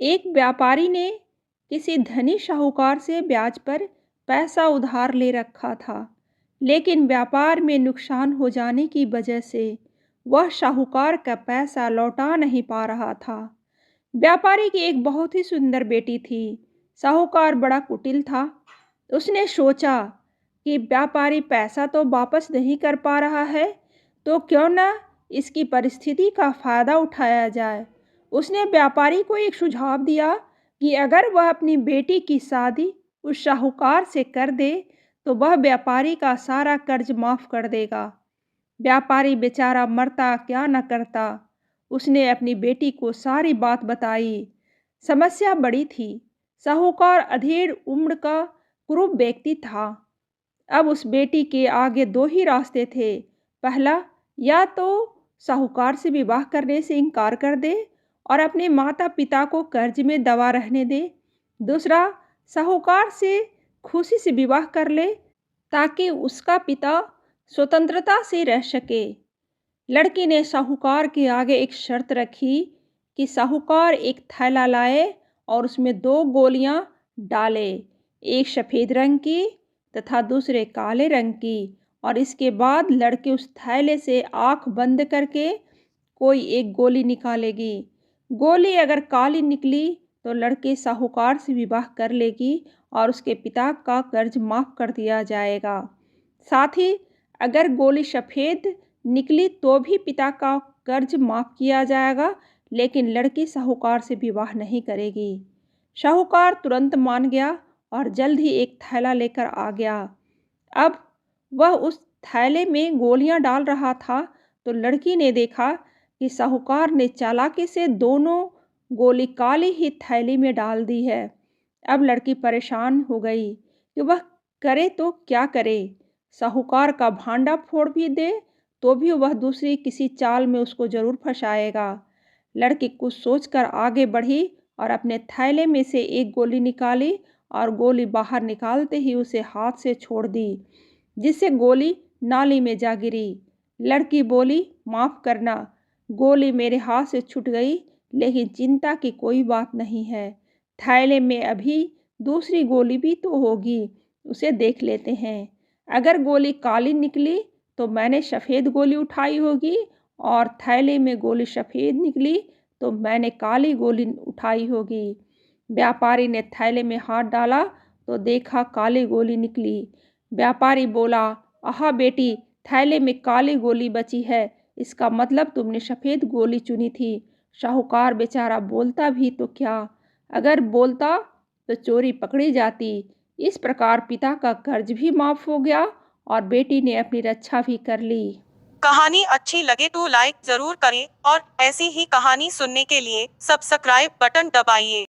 एक व्यापारी ने किसी धनी साहूकार से ब्याज पर पैसा उधार ले रखा था, लेकिन व्यापार में नुकसान हो जाने की वजह से वह साहूकार का पैसा लौटा नहीं पा रहा था। व्यापारी की एक बहुत ही सुंदर बेटी थी। साहूकार बड़ा कुटिल था। उसने सोचा कि व्यापारी पैसा तो वापस नहीं कर पा रहा है, तो क्यों ना इसकी परिस्थिति का फायदा उठाया जाए। उसने व्यापारी को एक सुझाव दिया कि अगर वह अपनी बेटी की शादी उस साहूकार से कर दे तो वह व्यापारी का सारा कर्ज माफ कर देगा। व्यापारी बेचारा मरता क्या न करता। उसने अपनी बेटी को सारी बात बताई। समस्या बड़ी थी। साहूकार अधेड़ उम्र का कुरूप व्यक्ति था। अब उस बेटी के आगे दो ही रास्ते थे। पहला, या तो साहूकार से विवाह करने से इनकार कर दे और अपने माता पिता को कर्ज में दबा रहने दे। दूसरा, साहूकार से खुशी से विवाह कर ले ताकि उसका पिता स्वतंत्रता से रह सके। लड़की ने साहूकार के आगे एक शर्त रखी कि साहूकार एक थैला लाए और उसमें 2 गोलियां डाले, एक सफ़ेद रंग की तथा दूसरे काले रंग की, और इसके बाद लड़की उस थैले से आंख बंद करके कोई एक गोली निकालेगी। गोली अगर काली निकली तो लड़की साहूकार से विवाह कर लेगी और उसके पिता का कर्ज माफ कर दिया जाएगा। साथ ही अगर गोली सफ़ेद निकली तो भी पिता का कर्ज माफ किया जाएगा, लेकिन लड़की साहूकार से विवाह नहीं करेगी। साहूकार तुरंत मान गया और जल्द ही एक थैला लेकर आ गया। अब वह उस थैले में गोलियां डाल रहा था तो लड़की ने देखा कि साहूकार ने चालाकी से दोनों गोली काली ही थैली में डाल दी है। अब लड़की परेशान हो गई कि वह करे तो क्या करे। साहूकार का भांडा फोड़ भी दे तो भी वह दूसरी किसी चाल में उसको जरूर फंसाएगा। लड़की कुछ सोचकर आगे बढ़ी और अपने थैले में से एक गोली निकाली और गोली बाहर निकालते ही उसे हाथ से छोड़ दी, जिससे गोली नाली में जा गिरी। लड़की बोली, माफ़ करना, गोली मेरे हाथ से छूट गई, लेकिन चिंता की कोई बात नहीं है। थैले में अभी दूसरी गोली भी तो होगी, उसे देख लेते हैं। अगर गोली काली निकली तो मैंने सफ़ेद गोली उठाई होगी, और थैले में गोली सफ़ेद निकली तो मैंने काली गोली उठाई होगी। व्यापारी ने थैले में हाथ डाला तो देखा काली गोली निकली। व्यापारी बोला, आहा बेटी, थैले में काली गोली बची है, इसका मतलब तुमने सफ़ेद गोली चुनी थी। साहूकार बेचारा बोलता भी तो क्या, अगर बोलता तो चोरी पकड़ी जाती। इस प्रकार पिता का कर्ज भी माफ हो गया और बेटी ने अपनी रक्षा भी कर ली। कहानी अच्छी लगे तो लाइक जरूर करें और ऐसी ही कहानी सुनने के लिए सब्सक्राइब बटन दबाइए।